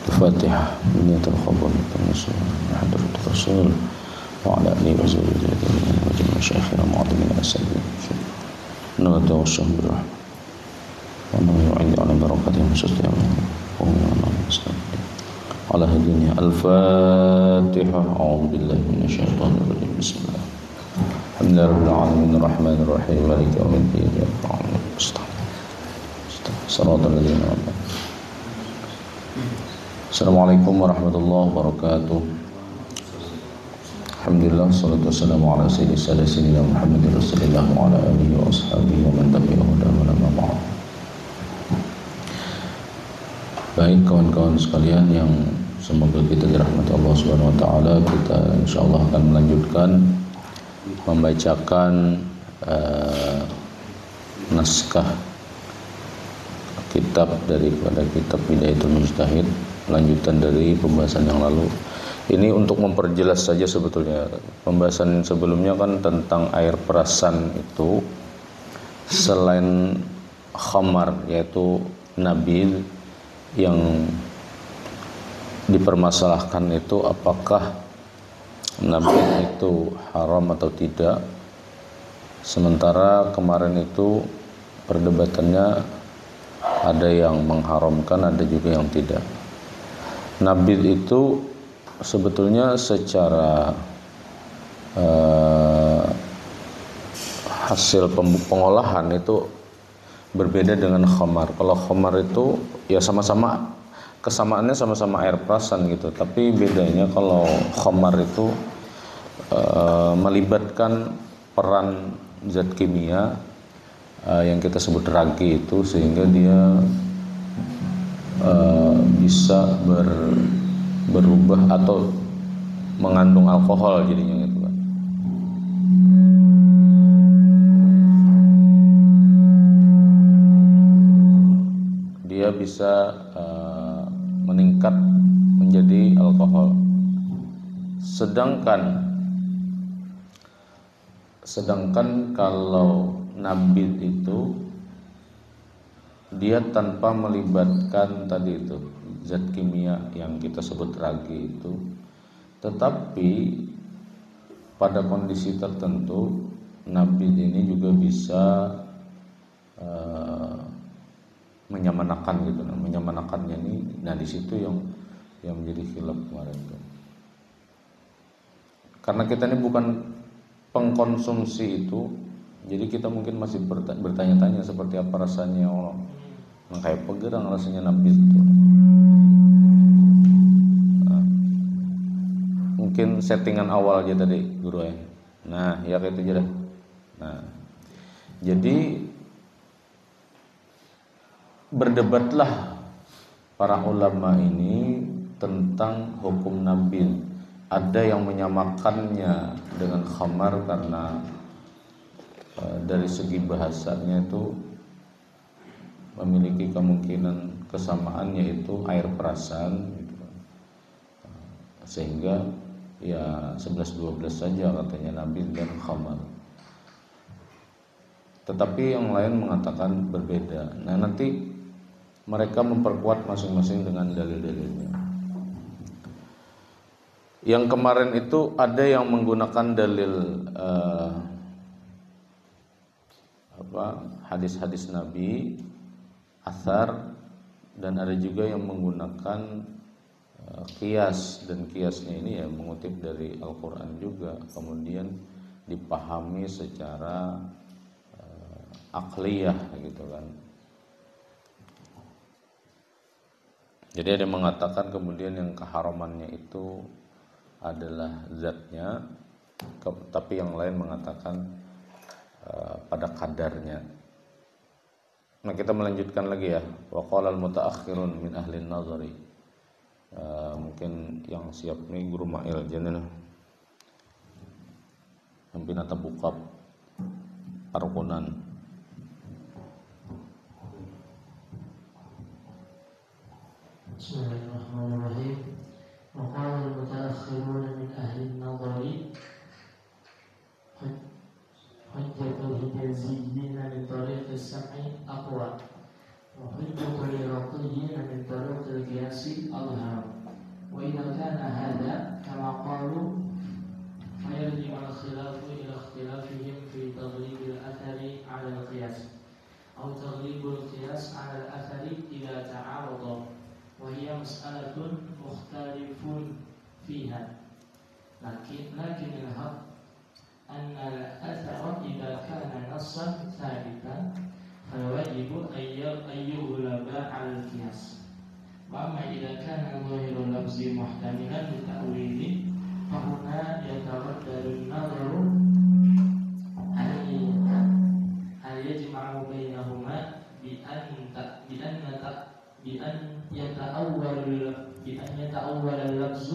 الفاتحة بنية القبول والنصر حضرة الرسول وعلى آله وصحبه وجميع مشايخنا المعظمين الأساتذة نود والشهم بالرحمة ونود عندي على بركاتهم وسطهم على هدينا الفاتحة أعوذ بالله من الشيطان الرجيم بسم الله الحمد لله رب العالمين الرحمن الرحيم مالك يوم الدين إياك نعبد وإياك نستعين صراط الذين أنعمت عليهم. Assalamualaikum warahmatullahi wabarakatuh. Alhamdulillah salatu wassalamu ala sayyidina Muhammadin rasulillah wa ala alihi wa ashabihi wa man tabi'ahu wa man ba'd. Baik kawan-kawan sekalian yang semoga kita dirahmati Allah Subhanahu wa taala, kita insyaallah akan melanjutkan membacakan naskah kitab daripada kitab Bidayatul Mujtahid, lanjutan dari pembahasan yang lalu. Ini untuk memperjelas saja sebetulnya. Pembahasan sebelumnya kan tentang air perasan itu selain khamar yaitu nabil, yang dipermasalahkan itu apakah nabil itu haram atau tidak. Sementara kemarin itu perdebatannya ada yang mengharamkan, ada juga yang tidak. Nabil itu sebetulnya secara hasil pengolahan itu berbeda dengan khamar. Kalau khamar itu ya sama-sama, kesamaannya sama-sama air perasan gitu, tapi bedanya kalau khamar itu melibatkan peran zat kimia yang kita sebut ragi itu, sehingga dia bisa berubah atau mengandung alkohol jadinya gitu kan. Dia bisa meningkat menjadi alkohol. Sedangkan kalau nabil itu dia tanpa melibatkan tadi itu zat kimia yang kita sebut ragi itu, tetapi pada kondisi tertentu nabil ini juga bisa menyamanakan gitu. Nah, menyamanakannya ini, nah di situ yang menjadi khilaf kemarin itu. Karena kita ini bukan pengkonsumsi itu, jadi kita mungkin masih bertanya-tanya seperti apa rasanya. Kayak pegerang rasanya nabil itu. Nah, mungkin settingan awal aja tadi guru ya. Nah, ya kayak itu aja dah. Nah, jadi berdebatlah para ulama ini tentang hukum nabil. Ada yang menyamakannya dengan khamar karena dari segi bahasanya itu memiliki kemungkinan kesamaan, yaitu air perasan gitu. Sehingga ya 11-12 saja katanya nabil dan khamar. Tetapi yang lain mengatakan berbeda. Nah, nanti mereka memperkuat masing-masing dengan dalil-dalilnya. Yang kemarin itu ada yang menggunakan dalil hadis-hadis Nabi, athar, dan ada juga yang menggunakan qiyas, dan qiyasnya ini ya mengutip dari Al-Quran juga, kemudian dipahami secara akliyah gitu kan. Jadi ada yang mengatakan kemudian yang keharamannya itu adalah zatnya, tapi yang lain mengatakan pada kadarnya. Nah, kita melanjutkan lagi ya. Wa qala al-mutaakhirun min ahli an-nazari. Mungkin yang siap nih Guru Mail jenenah. Hampina tabukab Arkunan. Bismillahirrahmanirrahim. Wa qala al-mutaakhirun min ahli an-nazari hujjatul hijaziyyin min tariq as-sam'i aqwa wa hujjatul iraqiyyin min tariq al-qiyasi adhhar. تعارضا وهي مسألة مختلف فيها لكن الحق أن الأثر إذا كان نصا ثابتا فالواجب أن يغلب على القياس وأما إذا كان ظاهر اللفظ محتملا للتأويل فهنا يتردد النظر هل يجمع بينهما بأن يتأول اللفظ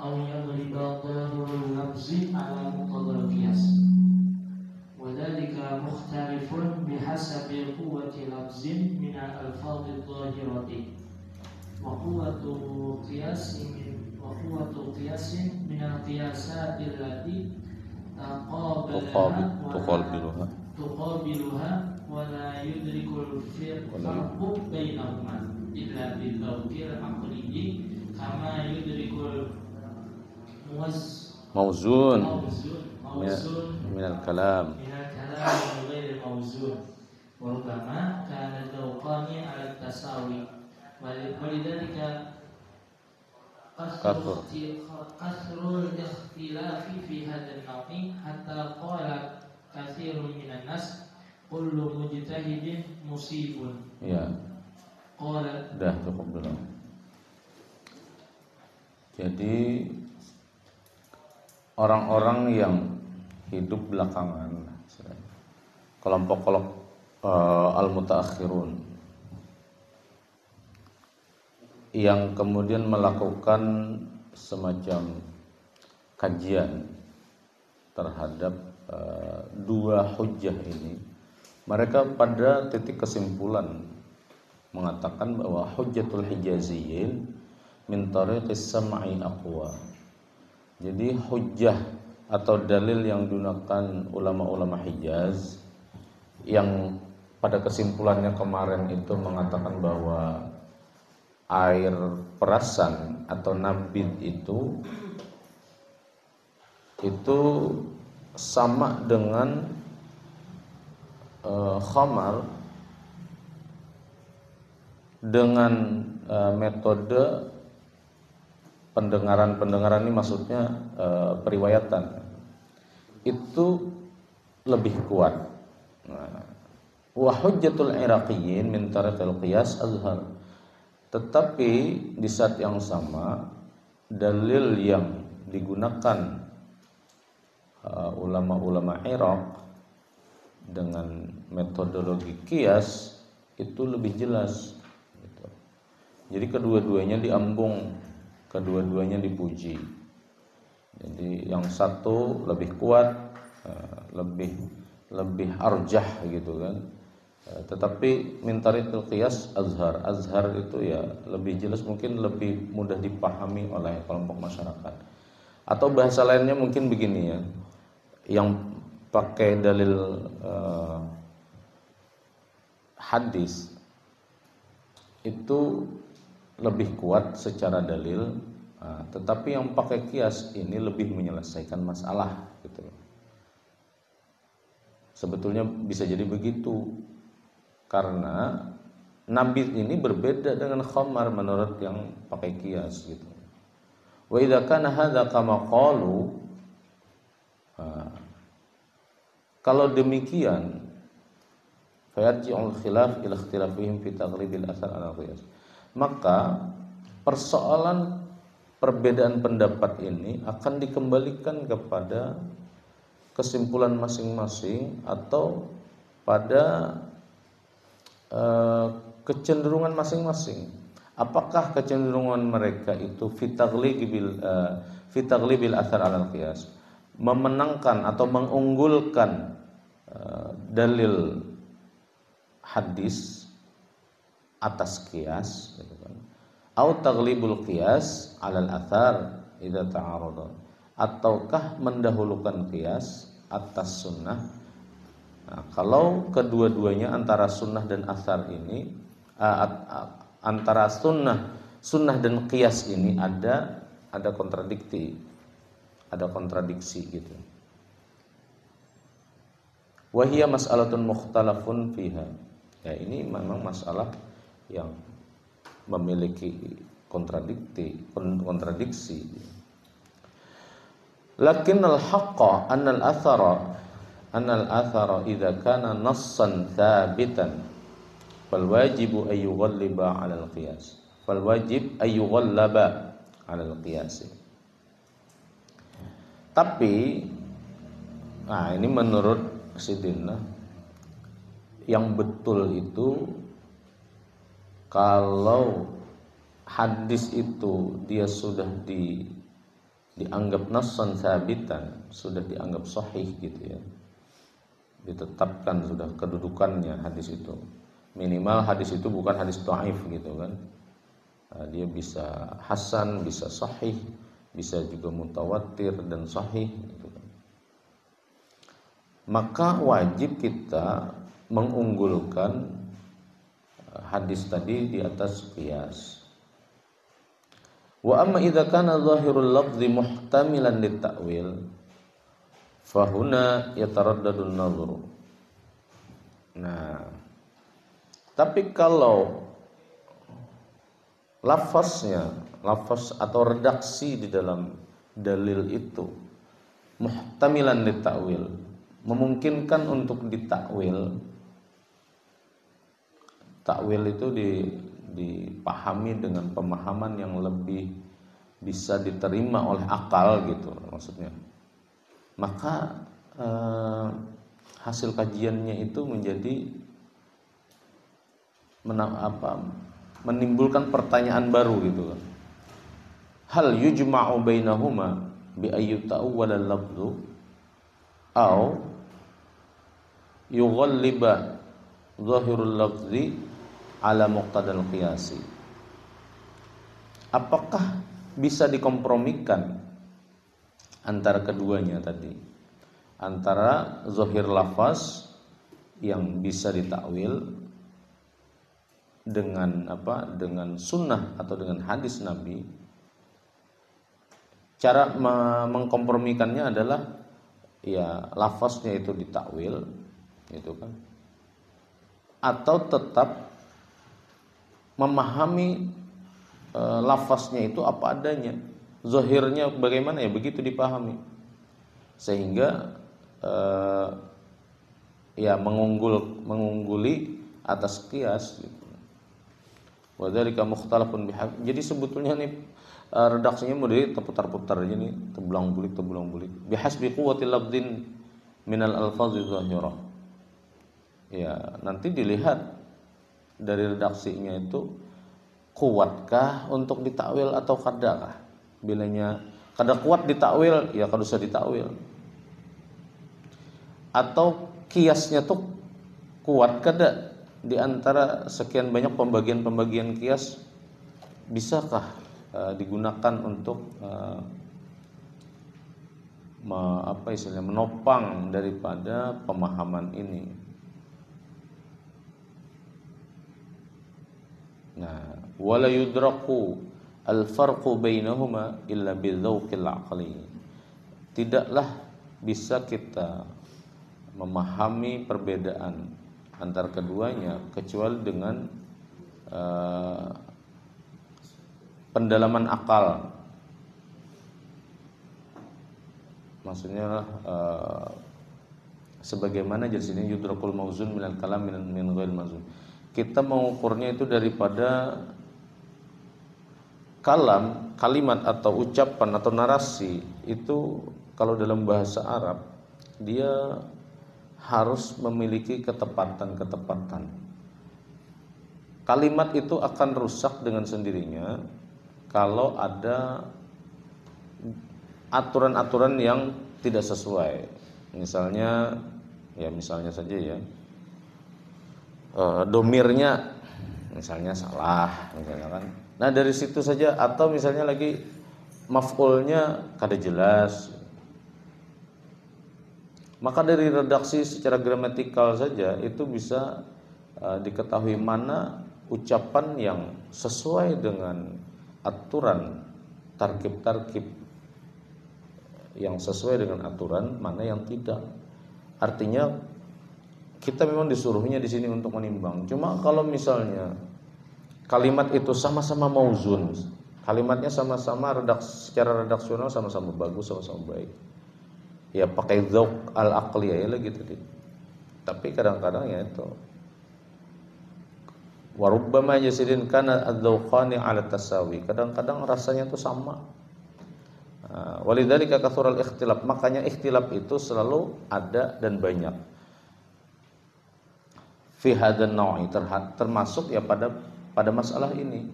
أو يغلب ظاهر اللفظ على مقتضى القياس وذلك مختلف بحسب قوة لفظ من الألفاظ الظاهرة وقوة قياس من القياسات التي تقابلها ولا يدرك الفرق بينهما إلا بالذوق العقلي كما يدرك موزون من الكلام من غير الموزون وربما كان الذوقان على التساوي ولذلك كثر الاختلاف في هذا النوع حتى قال كثير من الناس كل مجتهد مصيب. Ya. قال. Dah cukup dulu. Jadi orang-orang yang hidup belakangan, kelompok al-mutaakhirun, yang kemudian melakukan semacam kajian terhadap dua hujjah ini, mereka pada titik kesimpulan mengatakan bahwa hujjatul hijaziyyin min tariqis sam'i aqwa. Jadi hujjah atau dalil yang digunakan ulama-ulama Hijaz yang pada kesimpulannya kemarin itu mengatakan bahwa air perasan atau nabid itu sama dengan khamar dengan metode pendengaran ini maksudnya periwayatan itu lebih kuat. Wa hujjatul iraqiyyin min tariqil qiyas azhar. Tetapi di saat yang sama dalil yang digunakan ulama-ulama Iraq dengan metodologi qiyas itu lebih jelas gitu. Jadi kedua-duanya diambung, kedua-duanya dipuji. Jadi yang satu lebih kuat, lebih arjah gitu kan. Tetapi min tariqil qiyas azhar itu ya lebih jelas, mungkin lebih mudah dipahami oleh kelompok masyarakat. Atau bahasa lainnya mungkin begini ya, yang pakai dalil hadis itu lebih kuat secara dalil, tetapi yang pakai qiyas ini lebih menyelesaikan masalah gitu. Sebetulnya bisa jadi begitu. Karena nabid ini berbeda dengan khamar menurut yang pakai qiyas gitu. Wa idza kana hadza kama qalu, kalau demikian fayarji'ul khilaf ila ikhtilafihim fi taghlibil athar ala qiyas. Maka persoalan perbedaan pendapat ini akan dikembalikan kepada kesimpulan masing-masing atau pada kecenderungan masing-masing. Apakah kecenderungan mereka itu fi taghlibil athar 'ala al-qiyas, memenangkan atau mengunggulkan dalil hadis atas qiyas gitu kan. Au taghlibul qiyas 'ala al-athar idza ta'arada, ataukah mendahulukan qiyas atas sunnah. Nah, kalau kedua-duanya antara sunnah dan athar ini, antara sunnah dan qiyas ini ada kontradiksi gitu. Wa hiya mas'alatun mukhtalafun fiha. Ya, ini memang masalah yang memiliki kontradiksi. Lakin al-haqqa anna al-athara idza kana nassan thabitan fal wajibu ay yughalliba 'ala al-qiyas. Fal wajib ay yughallaba 'ala al-qiyas. Tapi ini menurut Sidina yang betul itu kalau hadis itu dia sudah dianggap nassan sabitan, sudah dianggap sahih gitu ya, ditetapkan sudah kedudukannya hadis itu, minimal hadis itu bukan hadis dhaif gitu kan. Dia bisa hasan, bisa sahih, bisa juga mutawatir dan sahih gitu kan. Maka wajib kita mengunggulkan hadis tadi di atas qiyas. Wa amma idza kana zahirul lafzi muhtamilan lit-ta'wil fa huna yataraddadu an-nadhru. Nah, tapi kalau lafaz atau redaksi di dalam dalil itu muhtamilan lit-ta'wil, memungkinkan untuk ditakwil. Takwil itu dipahami dengan pemahaman yang lebih bisa diterima oleh akal gitu maksudnya. Maka hasil kajiannya itu menjadi menimbulkan pertanyaan baru gitu kan. Hal yujma'u bainahuma bi ayyuta'awwal al-lafzu aw yughalliba zahirul lafzi ala muqtadal qiyasi. Apakah bisa dikompromikan antara keduanya tadi, antara zahir lafaz yang bisa ditakwil dengan dengan sunnah atau dengan hadis Nabi. Cara mengkompromikannya adalah ya lafaznya itu ditakwil gitu kan, atau tetap memahami lafaznya itu apa adanya, zahirnya bagaimana ya begitu dipahami, sehingga ya mengungguli atas qiyas gitu. Wa dzalika mukhtalafun bihaq. Jadi sebetulnya nih redaksinya mau diputar-putar aja nih, tebulang-bulik. Bihasbi quwwatil lafdin minal alfazi zahira. Ya, nanti dilihat dari redaksinya itu kuatkah untuk ditakwil atau kadakah. Bilanya kada kuat ditakwil, ya kada usah ditakwil. Atau kiasnya tuh kuat kada di antara sekian banyak pembagian kias, bisakah digunakan untuk menopang daripada pemahaman ini. Nah, wala yudraku al-farqu bainahuma illa bidzauqil aqli. Tidaklah bisa kita memahami perbedaan antara keduanya kecuali dengan pendalaman akal. Maksudnya sebagaimana di sini yudrakul mauzun minal kalam min ghairil mauzun. Kita mengukurnya itu daripada kalimat atau ucapan atau narasi itu kalau dalam bahasa Arab dia harus memiliki ketepatan. Kalimat itu akan rusak dengan sendirinya kalau ada aturan-aturan yang tidak sesuai. Misalnya saja ya, domirnya misalnya salah, misalnya kan. Nah dari situ saja, atau misalnya lagi maf'ulnya kada jelas. Maka dari redaksi secara gramatikal saja itu bisa diketahui mana ucapan yang sesuai dengan aturan tarkib yang sesuai dengan aturan, mana yang tidak. Artinya kita memang disuruhnya di sini untuk menimbang. Cuma kalau misalnya kalimat itu sama-sama mauzun, kalimatnya sama-sama secara redaksional sama-sama bagus, sama-sama baik, ya pakai dzauq al-aqli ya gitu deh. Tapi kadang-kadang ya itu warubbama yasidin kana adzauqani ala tasawi, kadang-kadang rasanya itu sama. Walidzalika kathural ikhtilaf, makanya ikhtilaf itu selalu ada dan banyak. Fi hadan naui, termasuk ya pada masalah ini.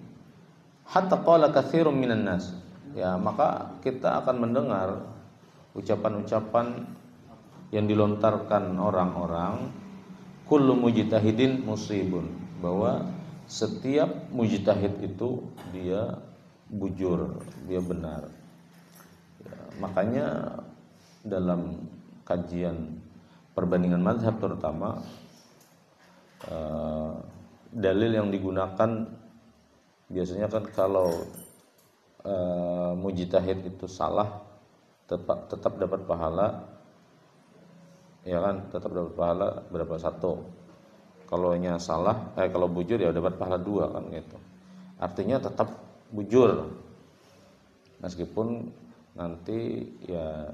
Hatta qala katsirun minan nas, ya maka kita akan mendengar ucapan-ucapan yang dilontarkan orang-orang, kullu mujtahidin musibun, bahwa setiap mujtahid itu dia bujur, dia benar. Ya, makanya dalam kajian perbandingan mazhab terutama, dalil yang digunakan biasanya kan kalau mujtahid itu salah tetap dapat pahala, ya kan, tetap dapat pahala berapa? 1. Kalau nya salah, kalau bujur ya dapat pahala 2 kan gitu. Artinya tetap bujur, meskipun nanti ya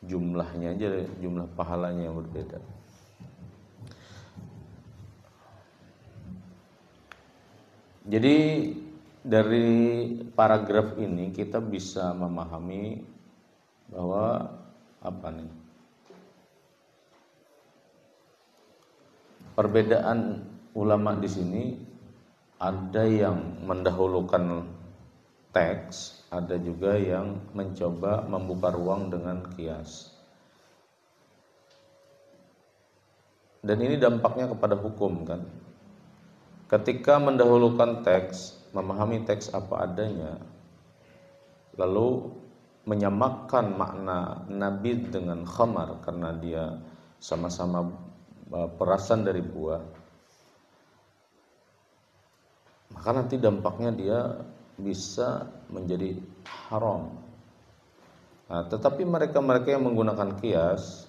jumlahnya aja, jumlah pahalanya yang berbeda. Jadi dari paragraf ini kita bisa memahami bahwa apa nih? Perbedaan ulama di sini, ada yang mendahulukan teks, ada juga yang mencoba membuka ruang dengan kias. Dan ini dampaknya kepada hukum kan. Ketika mendahulukan teks, memahami teks apa adanya, lalu menyamakan makna nabid dengan khamar karena dia sama-sama perasan dari buah, maka nanti dampaknya dia bisa menjadi haram. Nah, tetapi mereka yang menggunakan kias,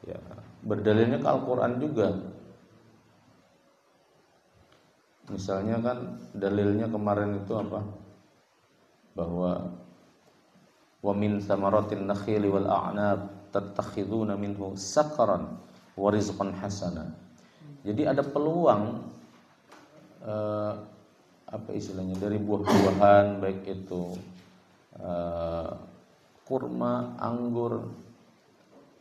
ya berdalilnya ke Al-Quran juga. Misalnya kan dalilnya kemarin itu apa? Bahwa wa min thamaratin nakhili wal a'nab tattakhiduna minhu sakaran wa rizqan hasana. Jadi ada peluang apa istilahnya, dari buah-buahan, baik itu kurma, anggur.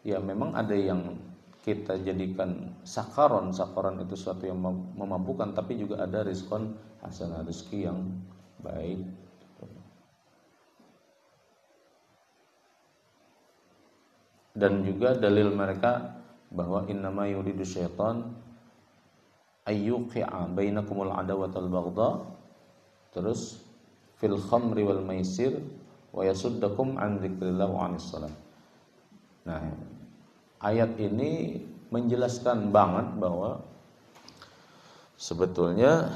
Ya memang ada yang kita jadikan sakaron itu sesuatu yang memabukkan, tapi juga ada rizqan hasanah, rezeki yang baik. Dan juga dalil mereka bahwa innama yuridu syaitan ayyuqi'a bainakumul adawatal baghdha, terus fil khamri wal maisir wa yasuddakum an dzikrillah wa 'anis shalah. Nah, ayat ini menjelaskan banget bahwa sebetulnya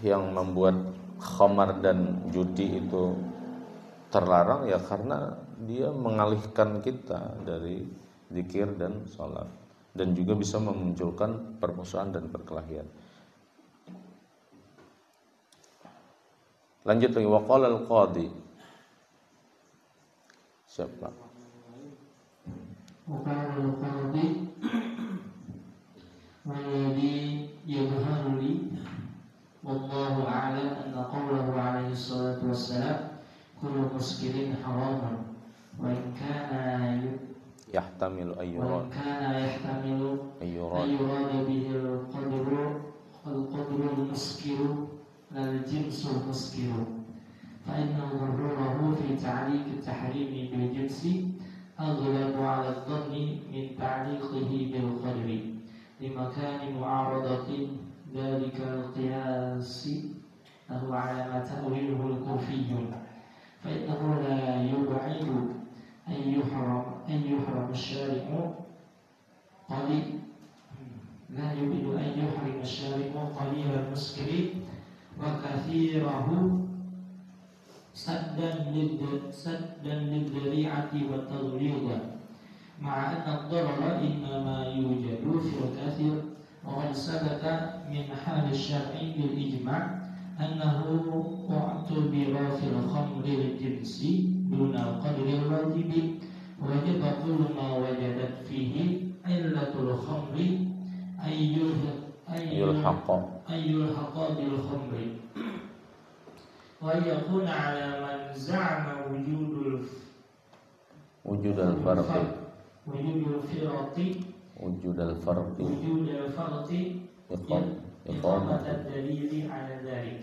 yang membuat khamar dan judi itu terlarang ya karena dia mengalihkan kita dari zikir dan salat, dan juga bisa memunculkan permusuhan dan perkelahian. Lanjut lagi, waqala al-qadi. Siapa? Waqala al-qadi walladhi yadhharu li wallahu a'lam anna qawlahu alaihi salatu wassalam kullu muskirin haramun wa in kana yahtamilu وإن كان يحتمل أن يراد به القدر المسكر لا الجنس المسكر، فإن ظهوره في تعليق التحريم بالجنس أغلب على الظن من تعليقه بالقدر لمكان معارضة ذلك القياس له على ما تأويله الكوفي، فإنه لا يبعد أن يحرم الشارع لا يبعد أن يحرم الشارع قليل المسكر وكثيره سدا للذريعة والتغليظ، مع أن الضرر إنما يوجد في الكثير، وقد ثبت من حال الشرع بالإجماع أنه اعتبر في الخمر الجنسي دون القدر الواجب وجب كل ما وجدت فيه علة الخمر أن يلحق بالخمر ويكون على من زعم وجود الفرق إقامة الدليل على ذلك.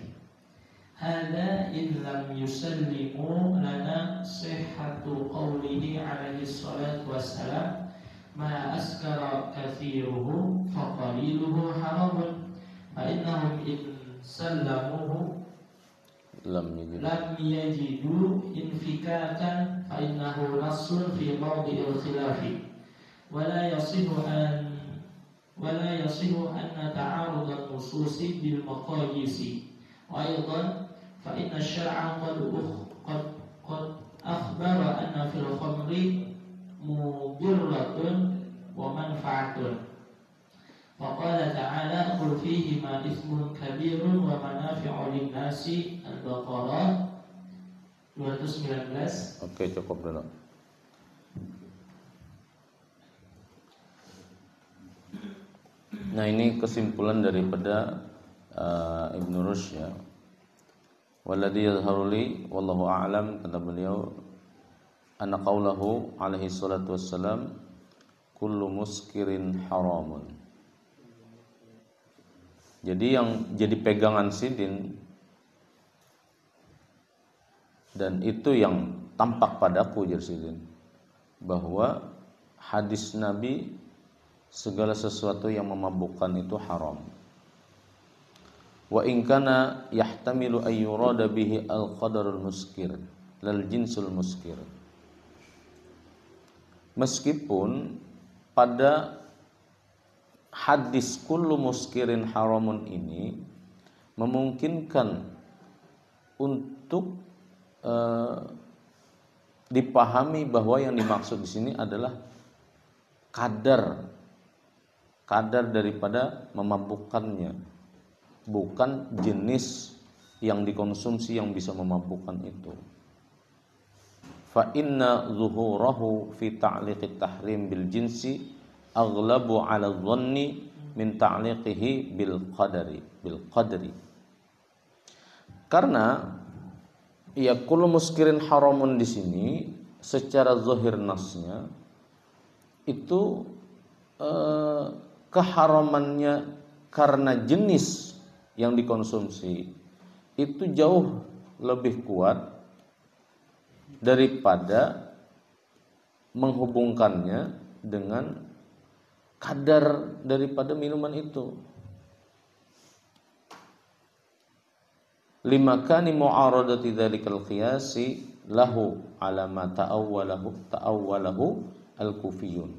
هذا إن لم يسلموا لنا صحة قوله عليه الصلاة والسلام ما أسكر كثيره فقليله حرام فإنهم إن سلموه لم يجدوا انفكاكا فإنه نص في موضع الخلاف ولا يصح أن تعارض النصوص بالمقاييس وأيضا فإن الشرع قد أخبر أن في الخمر مضرة ومنفعة فقال تعالى قل فيهما إثم كبير ومنافع للناس البقرة 219. Oke, cukup dulu. Nah, ini kesimpulan daripada Ibnu Rushd ya. Walladhi yadhharu li wallahu a'lam, kata beliau, anna qaulahu alaihi salatu wassalam kullu muskirin haramun. Jadi yang jadi pegangan Sidin dan itu yang tampak padaku, jar Sidin, bahwa hadis Nabi segala sesuatu yang memabukkan itu haram. Wa in kana yahtamilu ay yurada bihi al-qadarul muskir lal jinsul muskir. Meskipun pada hadis kullu muskirin haramun ini memungkinkan untuk dipahami bahwa yang dimaksud di sini adalah kadar daripada memabukkannya, bukan jenis yang dikonsumsi yang bisa memabukkan itu. Fa inna zuhurahu fi ta'liqit tahrim bil jinsi aghlabu 'ala dhanni min ta'liqihi bil qadri. Karena ya kullu muskirin haramun di sini secara zahir nasnya itu keharamannya karena jenis yang dikonsumsi itu jauh lebih kuat daripada menghubungkannya dengan kadar daripada minuman itu. Limakani mu'aradati dzalikal qiyasi lahu ala ma ta'awwalahu al-kufiyun.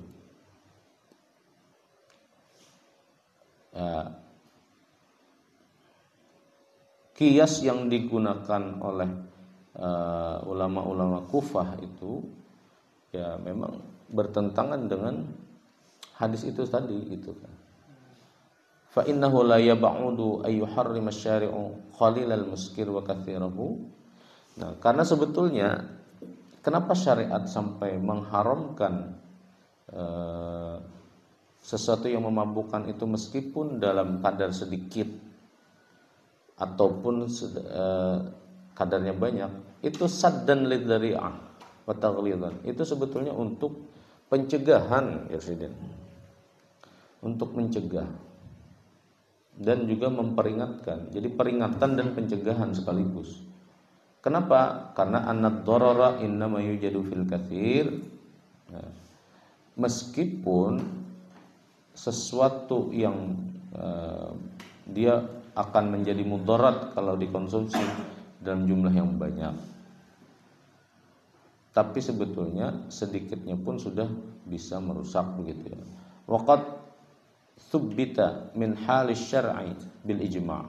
Ya, kias yang digunakan oleh ulama-ulama Kufah itu ya memang bertentangan dengan hadis itu tadi gitu kan. Fa innahu la yab'udu ay yuharrima asy-syari'u qalilal muskir wa katsirahu. Nah, karena sebetulnya kenapa syariat sampai mengharamkan sesuatu yang memabukkan itu meskipun dalam kadar sedikit ataupun kadarnya banyak, itu saddan lidzari'ah wa taghlidzan. Itu sebetulnya untuk pencegahan, ya Sidin. Untuk mencegah dan juga memperingatkan. Jadi peringatan dan pencegahan sekaligus. Kenapa? Karena an-nadharara innama yujadu fil katsir. Nah, meskipun sesuatu yang dia akan menjadi mudarat kalau dikonsumsi dalam jumlah yang banyak, tapi sebetulnya sedikitnya pun sudah bisa merusak begitu ya. Waqad thubbita min halis syar'i bil ijma'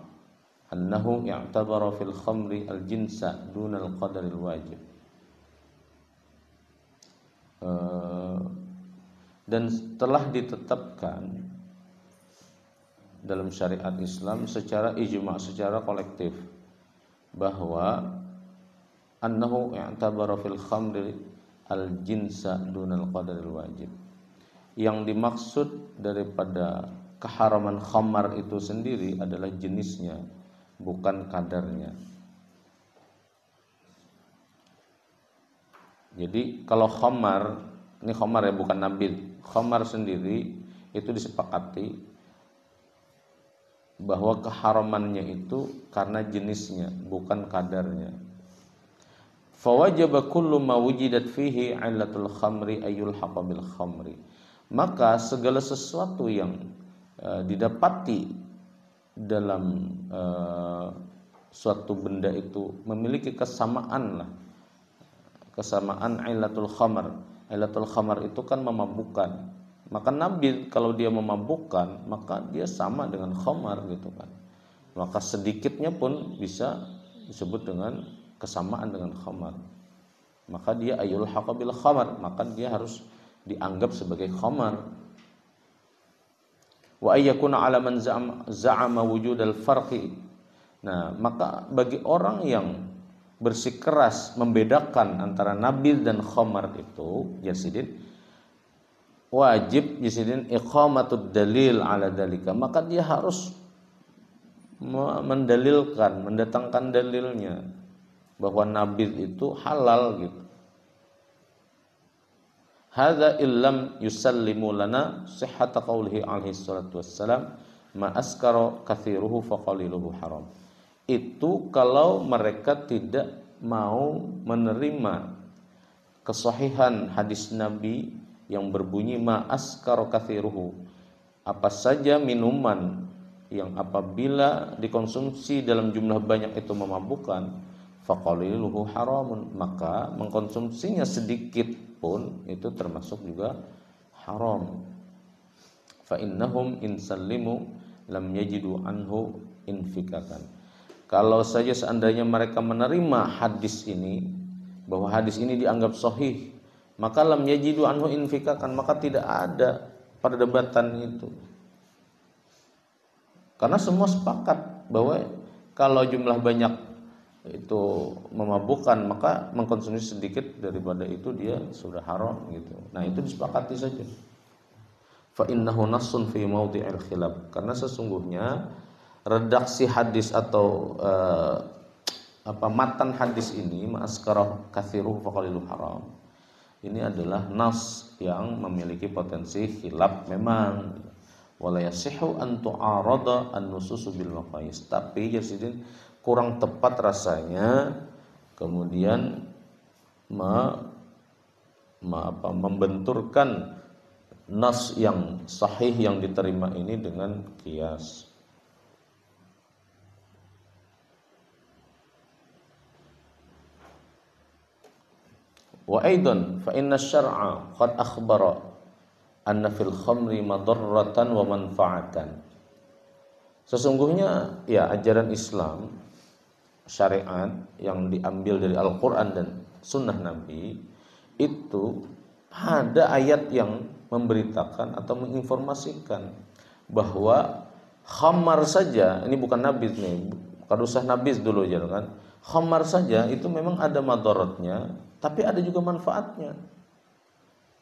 annahu i'tabara fil khamri al jinsa duna al qadar al wajib. Dan telah ditetapkan dalam syariat Islam secara ijma', secara kolektif bahwa annahu i'tabara fil khamri al-jinsa dunal qadaril wajib. Yang dimaksud daripada keharaman khamar itu sendiri adalah jenisnya, bukan kadarnya. Jadi kalau khamar, ini khamar ya bukan nabil. Khamar sendiri itu disepakati bahwa keharamannya itu karena jenisnya, bukan kadarnya. Fawajaba kullu ma wujidat fihi 'illatul khamri ayyul haqa bil khamri. Maka segala sesuatu yang didapati dalam suatu benda itu memiliki kesamaan lah. Kesamaan 'illatul khamr. 'Illatul khamr itu kan memabukkan. Maka nabil kalau dia memabukkan, maka dia sama dengan khamar gitu kan. Maka sedikitnya pun bisa disebut dengan kesamaan dengan khamar. Maka dia ayyul haqa bil khamar, maka dia harus dianggap sebagai khamar. Wa ayyakuna 'ala man za'ama wujudal farqi. Nah, maka bagi orang yang bersikeras membedakan antara nabil dan khamar itu, Yasidin, wajib Yasidin iqamatud dalil 'ala dalika. Maka dia harus mendalilkan, mendatangkan dalilnya bahwa nabil itu halal gitu. Hadza illam yusallimu lana sihhata qaulihi alaihi salatu wassalam ma askara kathiruhu fa qaliluhu haram. Itu kalau mereka tidak mau menerima kesahihan hadis Nabi yang berbunyi ma askara kathiruhu, apa saja minuman yang apabila dikonsumsi dalam jumlah banyak itu memabukkan, faqaliluhu haramun, maka mengkonsumsinya sedikit pun itu termasuk juga haram. Fa innahum in sallimu lam yajidu anhu infikakan. Kalau saja seandainya mereka menerima hadis ini, bahwa hadis ini dianggap sahih, maka lam yajidu anhu infikakan, maka tidak ada perdebatan itu. Karena semua sepakat bahwa kalau jumlah banyak itu memabukkan, maka mengkonsumsi sedikit daripada itu dia sudah haram gitu. Nah, itu disepakati saja. Fa innahu nassun fi mawdi'il khilaf. Karena sesungguhnya redaksi hadis atau matan hadis ini ma'askara kathiruhu faqalilu haram. Ini adalah nas yang memiliki potensi khilaf memang. Wala yasihu an tu'arada an-nusus bil maqayis. Tapi jadi kurang tepat rasanya kemudian membenturkan nas yang sahih yang diterima ini dengan qiyas. Wa aidan fa inna asy-syar'a qad akhbara anna fil khamri madarratan wa manfaatan. Sesungguhnya ya ajaran Islam, syariat yang diambil dari Al-Quran dan Sunnah Nabi itu ada ayat yang memberitakan atau menginformasikan bahwa khamar saja, ini bukan nabis nih, kalau usah nabis dulu ya kan, khamar saja itu memang ada madaratnya, tapi ada juga manfaatnya.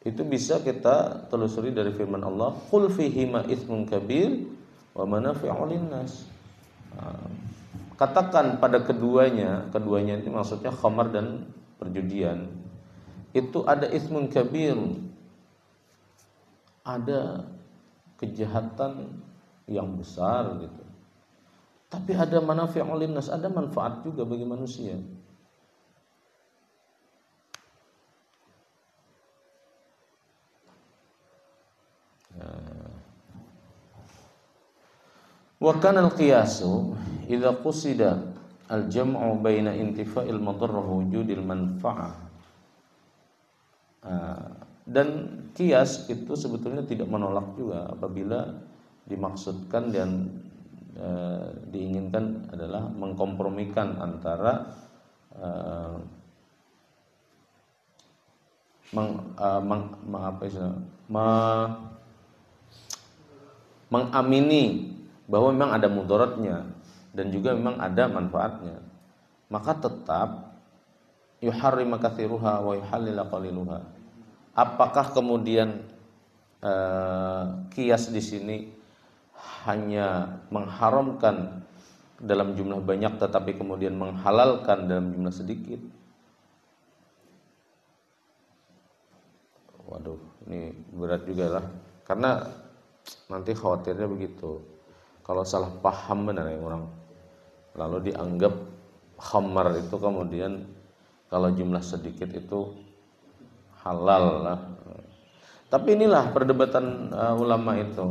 Itu bisa kita telusuri dari firman Allah, qul fihi ma itsmun kabir wa manafi'u linnas. Katakan pada keduanya itu maksudnya khamar dan perjudian, itu ada itsmun kabir, ada kejahatan yang besar gitu. Tapi ada manafi'u linnas, ada manfaat juga bagi manusia. Wa kana al-qiyasu idza qusida al-jam'u baina intifa'il madarrah wa wujudil manfa'ah. Dan qiyas itu sebetulnya tidak menolak juga apabila dimaksudkan dan diinginkan adalah mengkompromikan antara mengamini bahwa memang ada mudaratnya dan juga memang ada manfaatnya. maka tetap yuharrima katsiruha wa yuhallila qaliluha. Apakah kemudian kias di sini hanya mengharamkan dalam jumlah banyak tetapi kemudian menghalalkan dalam jumlah sedikit? Waduh, ini berat juga lah. Karena nanti khawatirnya begitu. Kalau salah paham benar ya orang, lalu dianggap khamar itu kemudian kalau jumlah sedikit itu halal lah. Tapi inilah perdebatan ulama itu.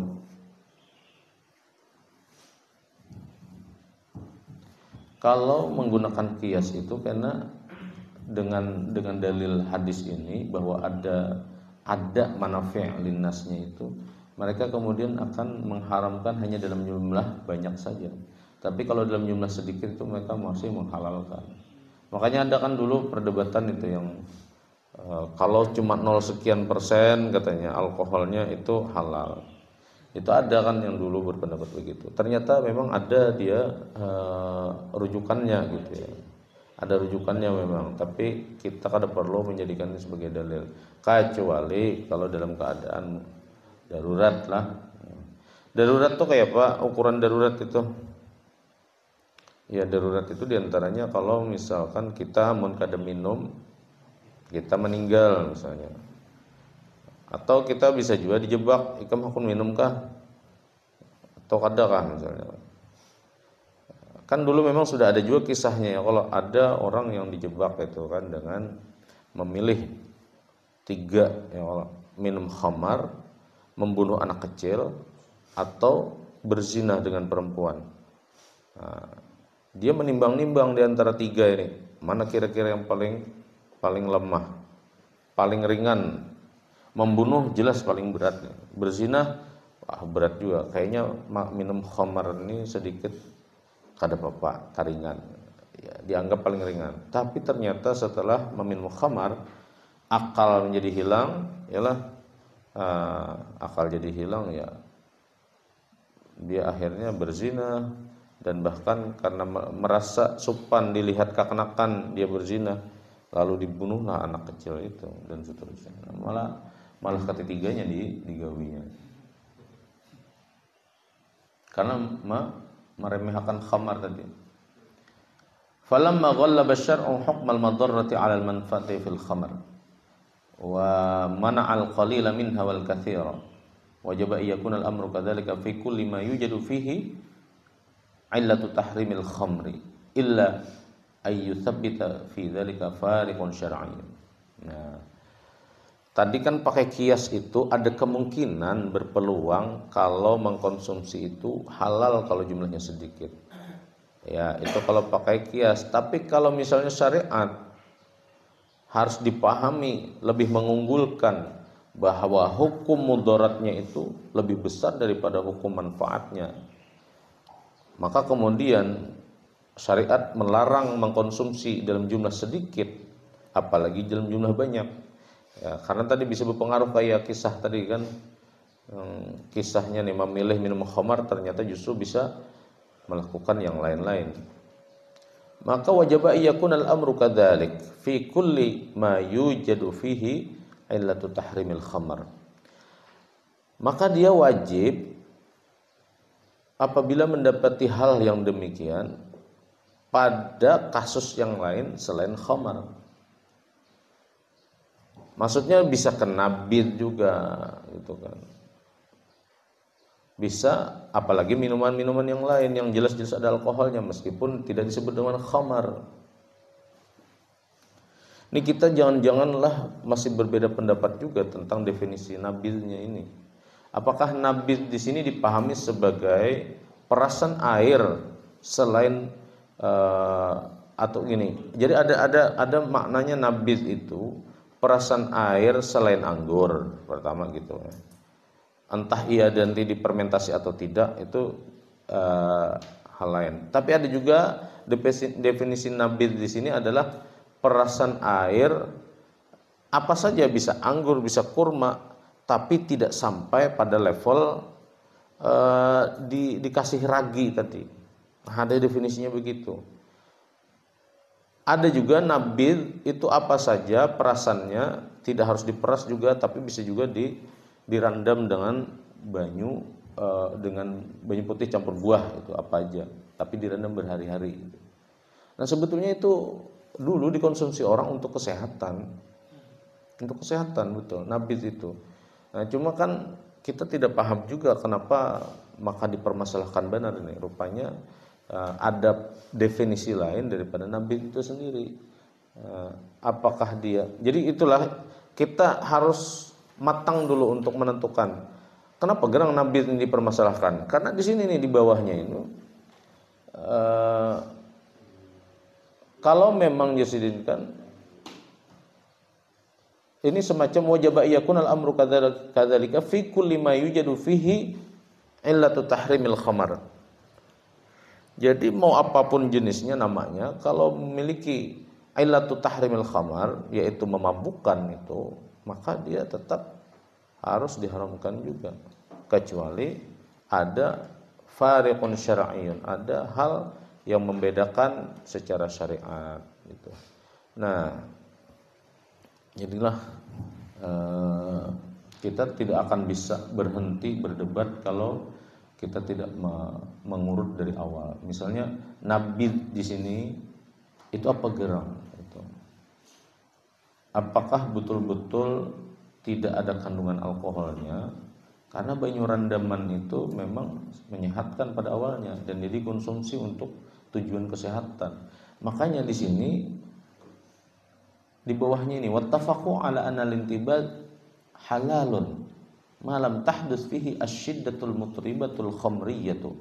Kalau menggunakan qiyas itu karena dengan dalil hadis ini bahwa ada manafi' linnasnya itu, mereka kemudian akan mengharamkan hanya dalam jumlah banyak saja. Tapi kalau dalam jumlah sedikit itu mereka masih menghalalkan. Makanya ada kan dulu perdebatan itu yang kalau cuma 0 sekian persen katanya alkoholnya itu halal. Itu ada kan yang dulu berpendapat begitu. Ternyata memang ada dia rujukannya gitu ya. Ada rujukannya memang, tapi kita kada perlu menjadikannya sebagai dalil. Kecuali kalau dalam keadaan darurat lah. Darurat tuh kayak apa? Ukuran darurat itu? Ya darurat itu diantaranya kalau misalkan kita mun kada minum, kita meninggal misalnya. Atau kita bisa juga dijebak, ikam hakun minum kah? Atau kada kah misalnya. Kan dulu memang sudah ada juga kisahnya ya, kalau ada orang yang dijebak itu kan dengan memilih 3 ya, minum khamar, membunuh anak kecil, atau berzina dengan perempuan. Nah, dia menimbang-nimbang di antara 3 ini, mana kira-kira yang paling lemah, paling ringan. Membunuh jelas paling berat, berzina berat juga. Kayaknya minum khamar ini sedikit kada apa-apa, taringan. Ya, dianggap paling ringan. Tapi ternyata setelah meminum khamar, akal menjadi hilang, ialah akal jadi hilang ya. Dia akhirnya berzina dan bahkan karena merasa supan dilihat kekanakan dia berzina, lalu dibunuhlah anak kecil itu dan seterusnya. Malah ketiganya digawinya. Karena meremehkan khamar tadi. Falamma ghallaba asy-syar'u hukmal madarrati 'ala al-manfaati fil khamar wa mana'al qalila minha wal katsira. Wajib yakuna al-amru kadzalika fi kulli ma yujadu fihi 'illatu tahrimil khamri illa ay yuthabbita fi dzalika fariqun syar'iyyun. Nah, tadi kan pakai kias itu ada kemungkinan berpeluang kalau mengkonsumsi itu halal kalau jumlahnya sedikit. Ya, itu kalau pakai kias. Tapi kalau misalnya syariat harus dipahami lebih mengunggulkan bahwa hukum mudaratnya itu lebih besar daripada hukum manfaatnya. Maka kemudian syariat melarang mengkonsumsi dalam jumlah sedikit, apalagi dalam jumlah banyak. Ya, karena tadi bisa berpengaruh kayak kisah tadi kan, kisahnya nih memilih minum khamar ternyata justru bisa melakukan yang lain-lain. Maka wajib yakun al-amru kadzalik fi kulli ma yujadu fihi illatu tahrimil khamar. Maka dia wajib apabila mendapati hal yang demikian pada kasus yang lain selain khamar. Maksudnya bisa kena bir juga gitu kan. Bisa apalagi minuman-minuman yang lain yang jelas-jelas ada alkoholnya meskipun tidak disebut dengan khamar. Ini kita jangan-janganlah masih berbeda pendapat juga tentang definisi nabilnya ini. Apakah nabil di sini dipahami sebagai perasan air selain atau gini. Jadi ada maknanya nabil itu perasan air selain anggur pertama gitu. Entah ia nanti difermentasi atau tidak itu hal lain. Tapi ada juga definisi nabil di sini adalah perasan air apa saja, bisa anggur, bisa kurma, tapi tidak sampai pada level dikasih ragi tadi. Ada definisinya begitu. Ada juga nabid itu apa saja perasannya, tidak harus diperas juga, tapi bisa juga direndam dengan banyu dengan banyu putih campur buah, itu apa aja, tapi direndam berhari-hari. Nah sebetulnya itu dulu dikonsumsi orang untuk kesehatan, betul nabid itu. Nah cuma kan kita tidak paham juga kenapa maka dipermasalahkan benar ini. Rupanya ada definisi lain daripada nabid itu sendiri. Apakah dia? Jadi itulah kita harus matang dulu untuk menentukan kenapa gerang nabid ini dipermasalahkan. Karena di sini nih di bawahnya ini kalau memang Yasidin kan ini semacam wajib yakun al-amru kadzalika fi kulli ma yujadu fihi illatu tahrimil khamar. Jadi mau apapun jenisnya namanya, kalau memiliki illatu tahrimil khamar, yaitu memabukkan itu, maka dia tetap harus diharamkan juga. Kecuali ada fariqun syar'iyyun, ada hal yang membedakan secara syariat gitu. Nah, jadilah kita tidak akan bisa berhenti berdebat kalau kita tidak mengurut dari awal. Misalnya nabid di sini itu apa gerang? Itu. Apakah betul-betul tidak ada kandungan alkoholnya? Karena banyu rendaman itu memang menyehatkan pada awalnya dan jadi konsumsi untuk tujuan kesehatan. Makanya di sini di bawahnya ini wattafaqu ala anna al-intibad halalun malam tahdus fihi asyiddatul mutribatul khamriyatu.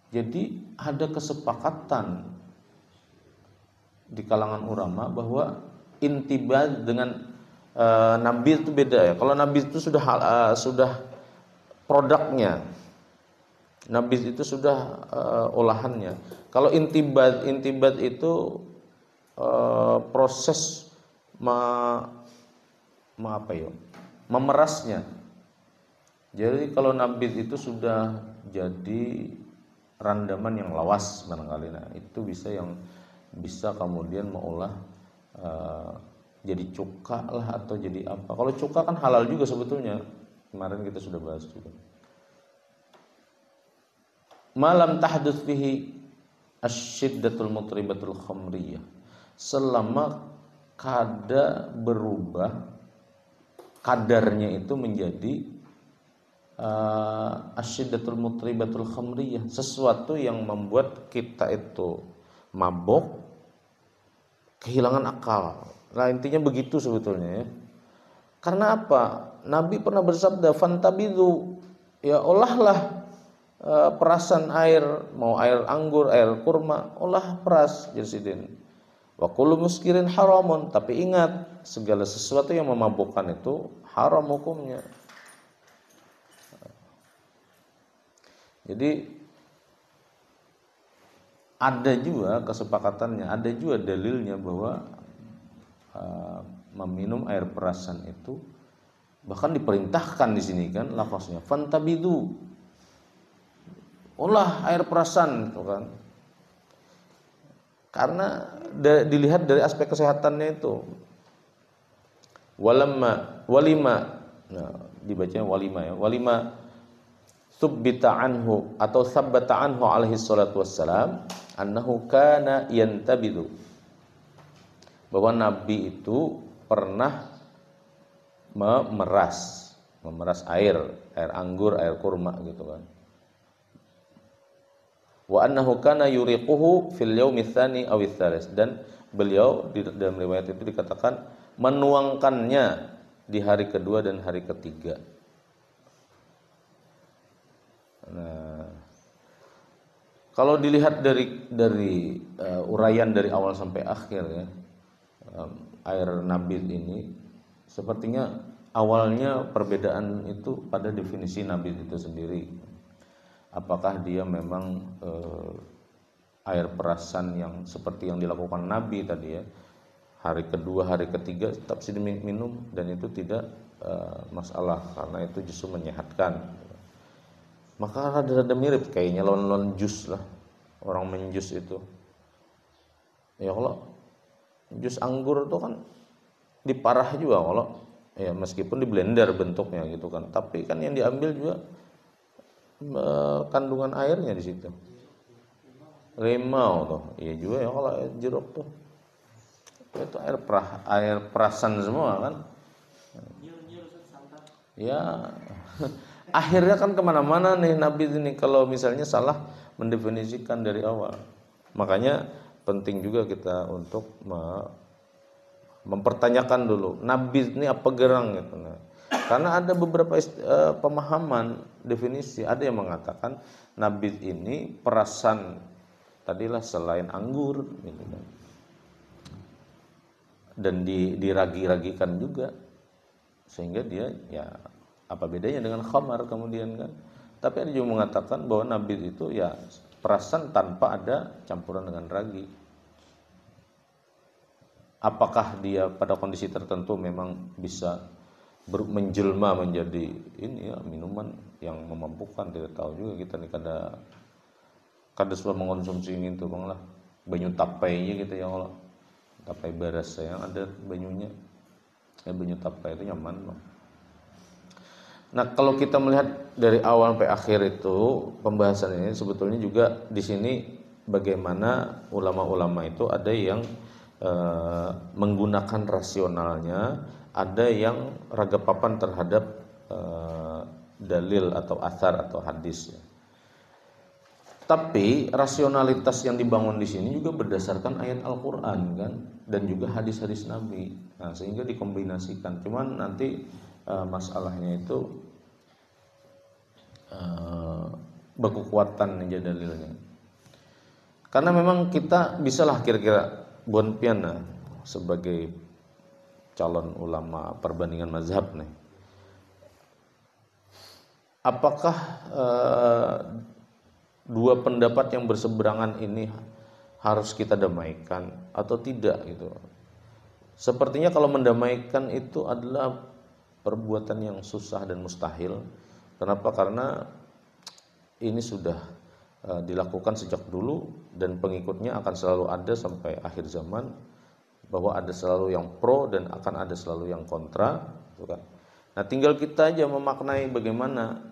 Jadi ada kesepakatan di kalangan ulama bahwa intibad dengan nabid itu beda ya. Kalau nabid itu sudah produknya, nabid itu sudah olahannya. Kalau intibad itu proses memerasnya. Jadi kalau nabid itu sudah jadi rendaman yang lawas barangkali, nah itu bisa kemudian mengolah jadi cuka lah atau jadi apa. Kalau cuka kan halal juga sebetulnya, kemarin kita sudah bahas juga. Malam tahdus fihi asyiddatul mutribatul khamriyah, selama berubah kadarnya itu menjadi asyiddatul mutribatul khamriyah, sesuatu yang membuat kita itu mabok, kehilangan akal. Nah intinya begitu sebetulnya ya. Karena apa? Nabi pernah bersabda fantabidu, ya olahlah perasan air, mau air anggur, air kurma, olah peras Jasidin. Wa kullu muskirin haramun, tapi ingat segala sesuatu yang memabukkan itu haram hukumnya. Jadi ada juga kesepakatannya, ada juga dalilnya bahwa meminum air perasan itu bahkan diperintahkan di sini kan lafaznya fantabidu, olah air perasan itu kan. Karena dilihat dari aspek kesehatannya itu. Walima, nah dibacanya walima ya. Walima subbita anhu atau sabbata anhu alaihi salatu wassalam annahu kana yantabidu, bahwa Nabi itu pernah memeras air anggur, air kurma gitu kan. Wa annahu kana yuriquhu fil yaumi tsani aw tsalis, dan beliau di dalam riwayat itu dikatakan menuangkannya di hari kedua dan hari ketiga. Nah, kalau dilihat dari uraian dari awal sampai akhir ya, air nabid ini sepertinya awalnya perbedaan itu pada definisi nabid itu sendiri. Apakah dia memang air perasan yang seperti yang dilakukan Nabi tadi ya, hari kedua, hari ketiga tetap diminum dan itu tidak masalah karena itu justru menyehatkan. Maka rada-rada mirip kayaknya lawan jus lah, orang menjus itu Ya kalau jus anggur itu kan diparah juga kalau ya meskipun di blender bentuknya gitu kan, tapi kan yang diambil juga kandungan airnya di situ. Limau tuh, iya juga ya kalau jeruk tuh. Itu air perasan semua kan. Ya akhirnya kan kemana-mana nih Nabi ini kalau misalnya salah mendefinisikan dari awal. Makanya penting juga kita untuk mempertanyakan dulu Nabi ini apa gerang gitu. Nah, karena ada beberapa pemahaman definisi. Ada yang mengatakan Nabi ini perasan tadilah selain anggur gitu kan. Dan diragi-ragikan juga sehingga dia ya apa bedanya dengan khamar kemudian kan. Tapi ada juga mengatakan bahwa nabid itu ya perasan tanpa ada campuran dengan ragi. Apakah dia pada kondisi tertentu memang bisa menjelma menjadi ini ya minuman yang memabukkan, tidak tahu juga kita nih kada suka mengonsumsi itu bang lah banyu tapainya gitu ya Allah. Tapai beras yang ada banyunya, ya banyu tapai itu nyaman bang. Nah kalau kita melihat dari awal sampai akhir itu pembahasan ini sebetulnya juga di sini bagaimana ulama-ulama itu ada yang menggunakan rasionalnya, ada yang ragapapan terhadap dalil atau athar atau hadis. Tapi rasionalitas yang dibangun di sini juga berdasarkan ayat Al-Quran kan, dan juga hadis-hadis Nabi. Nah, sehingga dikombinasikan. Cuman nanti masalahnya itu berkekuatan aja dalilnya. Karena memang kita bisalah kira-kira Bon Piana sebagai calon ulama perbandingan mazhab nih. Apakah dua pendapat yang berseberangan ini harus kita damaikan atau tidak gitu. Sepertinya kalau mendamaikan itu adalah perbuatan yang susah dan mustahil. Kenapa? Karena ini sudah dilakukan sejak dulu dan pengikutnya akan selalu ada sampai akhir zaman, bahwa ada selalu yang pro dan akan ada selalu yang kontra gitu kan. Nah tinggal kita aja memaknai bagaimana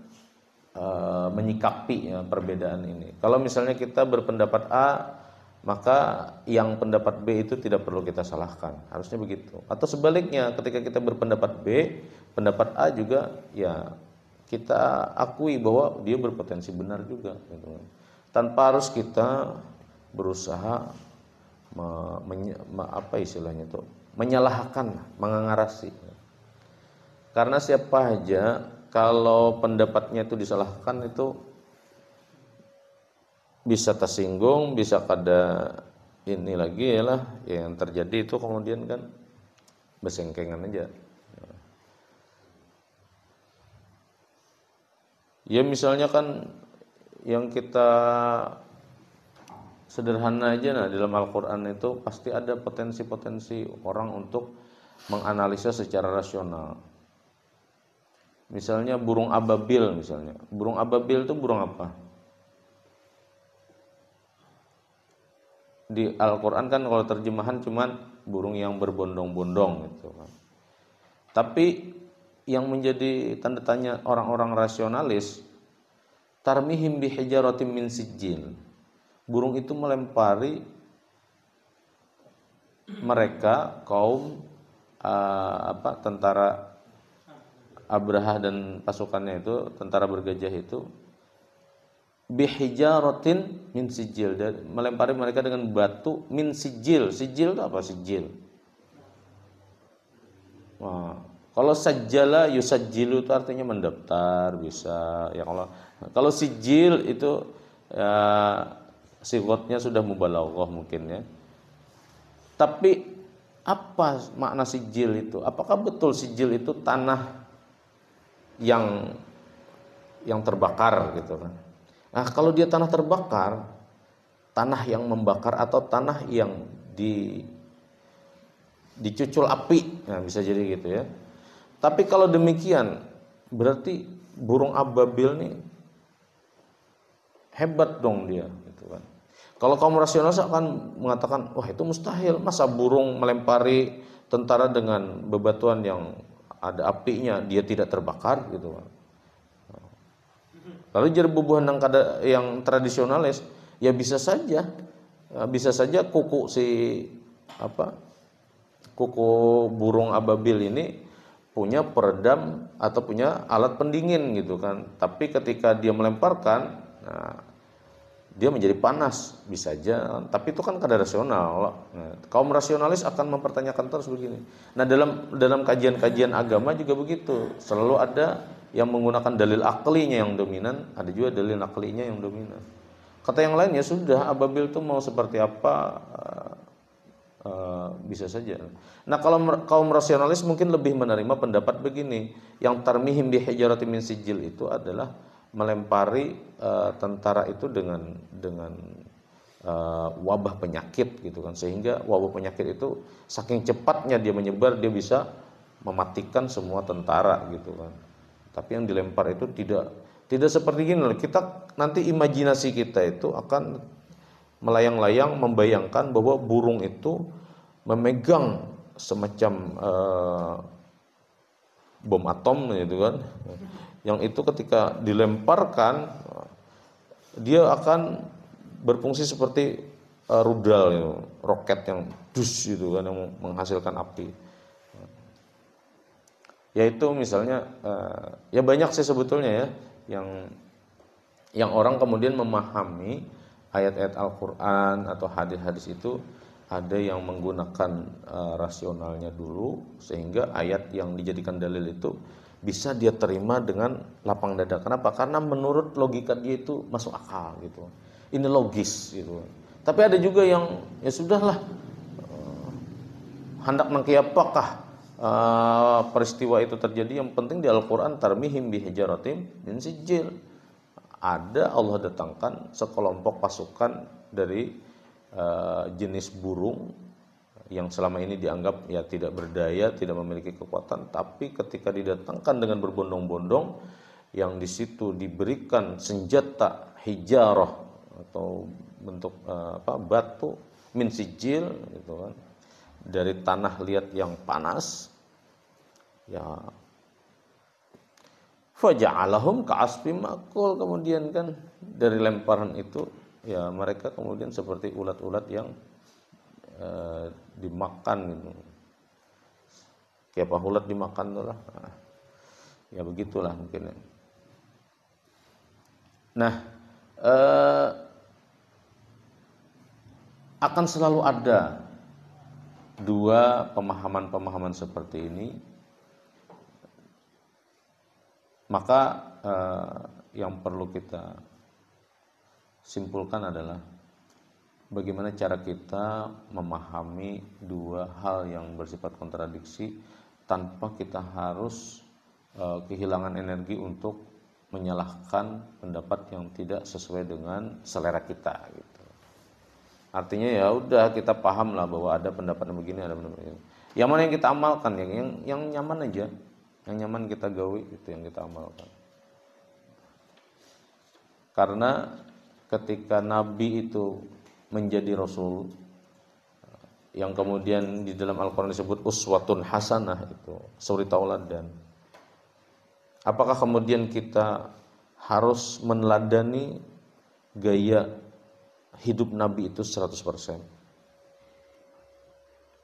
menyikapi ya, perbedaan ini. Kalau misalnya kita berpendapat A, maka yang pendapat B itu tidak perlu kita salahkan, harusnya begitu. Atau sebaliknya, ketika kita berpendapat B, pendapat A juga ya kita akui bahwa dia berpotensi benar juga gitu. Tanpa harus kita berusaha menyalahkan, mengangarasi. Karena siapa aja kalau pendapatnya itu disalahkan itu bisa tersinggung, bisa kada ini lagi ya lah yang terjadi itu kemudian kan bersengkengan aja. Ya misalnya kan yang kita sederhana aja nah dalam Al-Quran itu pasti ada potensi-potensi orang untuk menganalisa secara rasional. Misalnya burung ababil misalnya. Burung ababil itu burung apa? Di Al-Quran kan kalau terjemahan cuman burung yang berbondong-bondong gitu kan. Tapi yang menjadi tanda tanya orang-orang rasionalis, tarmihim bihijaratim min sijil. Burung itu melempari mereka kaum tentara Abraha dan pasukannya itu, tentara bergajah itu, bihijaratin min sijil, melempari mereka dengan batu min sijil. Sijil itu apa sijil? Nah, kalau sajjala yusajjilu itu artinya mendaftar bisa ya. Kalau sijil itu ya sigotnya sudah mubalaghah mungkin ya. Tapi apa makna sijil itu? Apakah betul sijil itu tanah yang terbakar gitu kan? Nah, kalau dia tanah terbakar, tanah yang membakar atau tanah yang dicucul api, nah bisa jadi gitu ya. Tapi kalau demikian, berarti burung ababil nih hebat dong dia, gitu kan. Kalau kaum rasionalis akan mengatakan, wah itu mustahil, masa burung melempari tentara dengan bebatuan yang ada apinya, dia tidak terbakar gitu. Lalu jadi bubuhan yang tradisionalis, ya bisa saja kuku kuku burung ababil ini punya peredam atau punya alat pendingin gitu kan. Tapi ketika dia melemparkan, nah, dia menjadi panas, bisa aja. Tapi itu kan kadar rasional. Nah, kaum rasionalis akan mempertanyakan terus begini. Nah, dalam kajian-kajian agama juga begitu. Selalu ada yang menggunakan dalil aklinya yang dominan, ada juga dalil aklinya yang dominan. Kata yang lain, ya sudah, ababil itu mau seperti apa, bisa saja. Nah, kalau kaum rasionalis mungkin lebih menerima pendapat begini, yang tarmihim bi hijaratin min sijil itu adalah melempari tentara itu dengan wabah penyakit gitu kan, sehingga wabah penyakit itu saking cepatnya dia menyebar, dia bisa mematikan semua tentara gitu kan. Tapi yang dilempar itu tidak seperti gini. Kita nanti imajinasi kita itu akan melayang-layang membayangkan bahwa burung itu memegang semacam bom atom gitu kan, yang itu ketika dilemparkan dia akan berfungsi seperti rudal gitu, roket yang dus gitu kan, yang menghasilkan api. Yaitu misalnya ya banyak sih sebetulnya ya yang orang kemudian memahami ayat-ayat Al-Quran atau hadis-hadis itu, ada yang menggunakan rasionalnya dulu sehingga ayat yang dijadikan dalil itu bisa dia terima dengan lapang dada. Kenapa? Karena menurut logika dia itu masuk akal gitu. Ini logis gitu. Tapi ada juga yang ya sudahlah, hendak mengkiapakah peristiwa itu terjadi, yang penting di Al-Quran tarmihim bihijaratim min sijil. Ada Allah datangkan sekelompok pasukan dari jenis burung yang selama ini dianggap ya tidak berdaya, tidak memiliki kekuatan, tapi ketika didatangkan dengan berbondong-bondong, yang di situ diberikan senjata hijarah atau bentuk batu min sijil gitu kan, dari tanah liat yang panas, ya faja'alahum ka'asfim ma'kul, kemudian kan dari lemparan itu ya mereka kemudian seperti ulat-ulat yang dimakan gitu. Kayak apa ulat dimakan tuh lah. Nah, ya begitulah mungkin. Nah, akan selalu ada dua pemahaman-pemahaman seperti ini. Maka yang perlu kita simpulkan adalah bagaimana cara kita memahami dua hal yang bersifat kontradiksi tanpa kita harus kehilangan energi untuk menyalahkan pendapat yang tidak sesuai dengan selera kita gitu. Artinya ya udah, kita paham lah bahwa ada pendapat yang begini, ada pendapat begini. Yang mana yang kita amalkan, yang nyaman aja. Yang nyaman kita gawe, itu yang kita amalkan. Karena ketika Nabi itu menjadi Rasul, yang kemudian di dalam Al-Quran disebut uswatun hasanah, itu suri tauladan. Apakah kemudian kita harus meneladani gaya hidup Nabi itu 100%?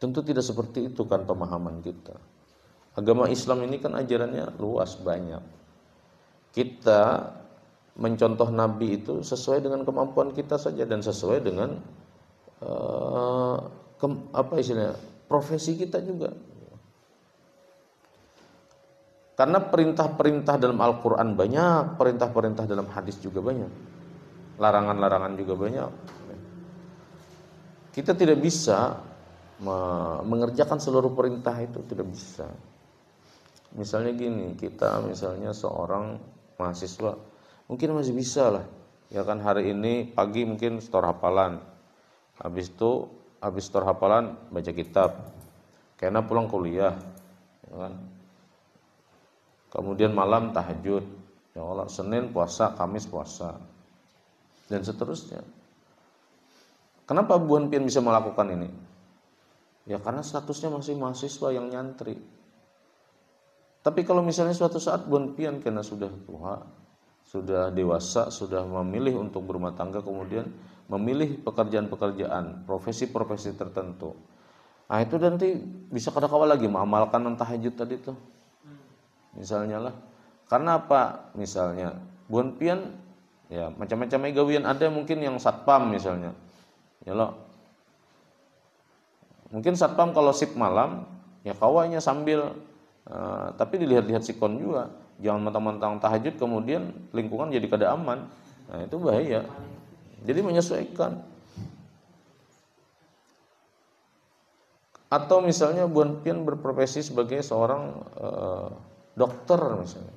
Tentu tidak seperti itu kan pemahaman kita. Agama Islam ini kan ajarannya luas, banyak. Kita mencontoh Nabi itu sesuai dengan kemampuan kita saja dan sesuai dengan profesi kita juga. Karena perintah-perintah dalam Al-Quran banyak, perintah-perintah dalam hadis juga banyak, larangan-larangan juga banyak. Kita tidak bisa mengerjakan seluruh perintah itu, tidak bisa. Misalnya gini, kita misalnya seorang mahasiswa, mungkin masih bisa lah, ya kan, hari ini pagi mungkin setor hafalan, habis setor hafalan baca kitab, karena pulang kuliah, ya kan? Kemudian malam tahajud, ya Allah, Senin puasa, Kamis puasa, dan seterusnya. Kenapa Buan Pian bisa melakukan ini? Ya karena statusnya masih mahasiswa yang nyantri. Tapi kalau misalnya suatu saat Buan Pian karena sudah tua, sudah dewasa, sudah memilih untuk berumah tangga, kemudian memilih pekerjaan-pekerjaan, profesi-profesi tertentu. Nah itu nanti bisa kadakala lagi mengamalkan tahajud tadi tuh. Misalnya lah. Karena apa? Misalnya Buan Pian ya macam-macam gawian, ada mungkin yang satpam misalnya. Ya loh. Mungkin satpam kalau sip malam ya kawanya sambil tapi dilihat-lihat sikon juga. Jangan mentang-mentang tahajud kemudian lingkungan jadi kada aman. Nah, itu bahaya. Jadi menyesuaikan. Atau misalnya Buan Pian berprofesi sebagai seorang dokter misalnya.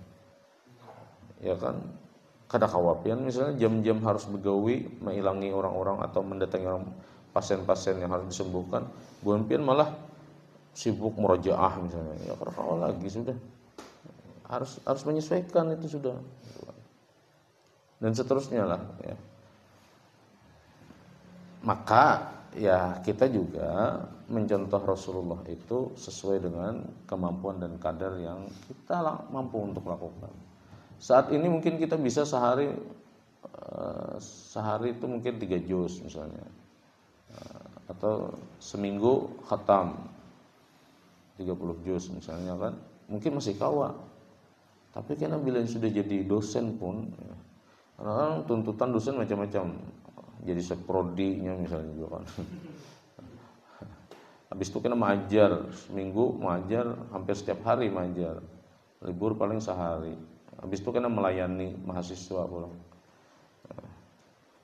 Ya kan? Kada kawapian misalnya jam-jam harus begawi mengilangi orang-orang atau mendatangi orang pasien-pasien yang harus disembuhkan, Buan Pian malah sibuk murojaah misalnya. Ya kada kawa lagi sudah. Harus menyesuaikan itu sudah. Dan seterusnya lah ya. Maka ya kita juga mencontoh Rasulullah itu sesuai dengan kemampuan dan kadar yang kita mampu untuk lakukan. Saat ini mungkin kita bisa sehari itu mungkin 3 juz misalnya, atau seminggu khatam 30 juz misalnya kan, mungkin masih kawa. Tapi karena bila sudah jadi dosen pun, karena tuntutan dosen macam-macam, jadi seprodinya misalnya juga kan. Habis itu kena mengajar seminggu, mengajar hampir setiap hari mengajar, libur paling sehari. Habis itu kena melayani mahasiswa pulang.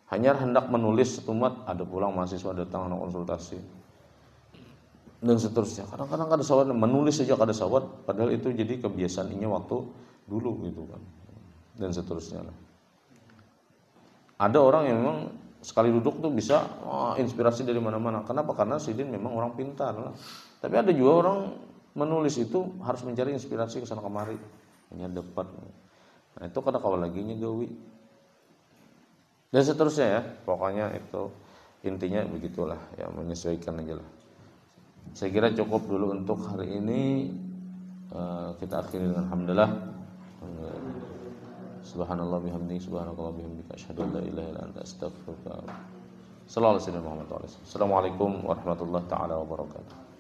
Hanya hendak menulis setumat, ada pulang mahasiswa datang anak konsultasi. Dan seterusnya. Kadang-kadang kada sawat menulis saja kada sawat, padahal itu jadi kebiasaan ini waktu dulu gitu kan. Dan seterusnya. Ada orang yang memang sekali duduk tuh bisa inspirasi dari mana-mana. Kenapa? Karena Sidin memang orang pintar lah. Tapi ada juga orang menulis itu harus mencari inspirasi ke sana kemari. Hanya dapat. Nah itu kada kawa lagi gawi. Dan seterusnya ya. Pokoknya itu intinya begitulah ya, menyesuaikan aja lah. Saya kira cukup dulu untuk hari ini. Kita akhiri dengan alhamdulillah. Subhanallah bihamdihi subhanakallah bihamdika asyhadu an la ilaha illa anta astaghfiruka. Sallallahu alaihi wasallam. Assalamualaikum warahmatullahi taala wabarakatuh.